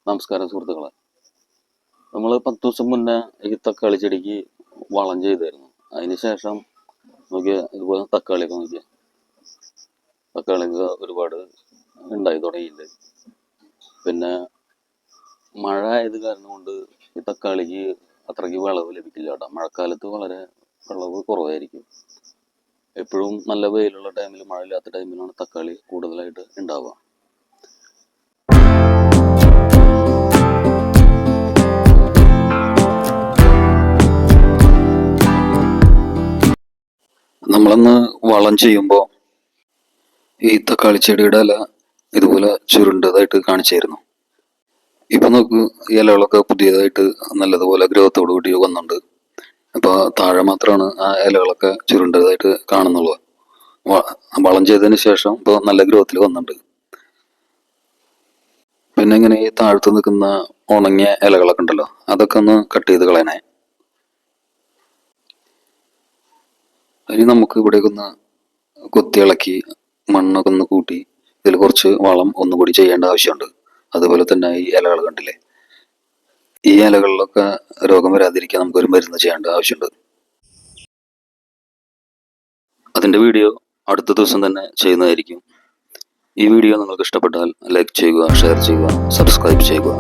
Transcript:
നമസ്കാരം സുഹൃത്തുക്കളെ. നമ്മൾ 10 ദിവസം മുന്നേ ഈ തക്കാളി ചെടിക്ക് വളം ചെയ്തായിരുന്നു. അതിന് ശേഷം നോക്കിയ ഇതുപോലെ തക്കാളിയൊക്കെ നോക്കിയ തക്കാളിയൊക്കെ ഒരുപാട് ഉണ്ടായി തുടങ്ങിയിട്ടുണ്ട്. പിന്നെ മഴ ആയത് കാരണം കൊണ്ട് ഈ തക്കാളിക്ക് അത്രയ്ക്ക് വിളവ് ലഭിക്കില്ല കേട്ടോ. മഴക്കാലത്ത് വളരെ വിളവ് കുറവായിരിക്കും. എപ്പോഴും നല്ല വെയിലുള്ള ടൈമിൽ, മഴയില്ലാത്ത ടൈമിലാണ് തക്കാളി കൂടുതലായിട്ട് ഉണ്ടാവുക. നമ്മളന്ന് വളം ചെയ്യുമ്പോൾ ഈ തക്കാളി ചെടിയുടെ ഇല ഇതുപോലെ ചുരുണ്ടതായിട്ട് കാണിച്ചായിരുന്നു. ഇപ്പൊ നോക്ക്, ഈ ഇലകളൊക്കെ പുതിയതായിട്ട് നല്ലതുപോലെ ഗ്രോത്തോട് കൂടി വന്നുണ്ട്. അപ്പോൾ താഴെ മാത്രമാണ് ആ ഇലകളൊക്കെ ചുരുണ്ടതായിട്ട് കാണുന്നുള്ളൂ. വളം ചെയ്തതിന് ശേഷം ഇപ്പോൾ നല്ല ഗ്രോത്തിൽ വന്നിട്ടുണ്ട്. പിന്നെ ഇങ്ങനെ ഈ താഴത്ത് നിൽക്കുന്ന ഉണങ്ങിയ ഇലകളൊക്കെ ഉണ്ടല്ലോ, അതൊക്കെ ഒന്ന് കട്ട് ചെയ്ത് കളയണേ. ഇനി നമുക്ക് ഇവിടേക്ക് ഒന്ന് കൊത്തിയിളക്കി മണ്ണൊക്കെ ഒന്ന് കൂട്ടി ഇതിൽ കുറച്ച് വളം ഒന്നുകൂടി ചെയ്യേണ്ട ആവശ്യമുണ്ട്. അതുപോലെ തന്നെ ഈ ഇലകൾ കണ്ടില്ലേ, ഈ ഇലകളിലൊക്കെ രോഗം വരാതിരിക്കാൻ നമുക്കൊരു മരുന്ന് ചെയ്യേണ്ട ആവശ്യമുണ്ട്. അതിൻ്റെ വീഡിയോ അടുത്ത ദിവസം തന്നെ ചെയ്യുന്നതായിരിക്കും. ഈ വീഡിയോ നിങ്ങൾക്ക് ഇഷ്ടപ്പെട്ടാൽ ലൈക്ക് ചെയ്യുക, ഷെയർ ചെയ്യുക, സബ്സ്ക്രൈബ് ചെയ്യുക.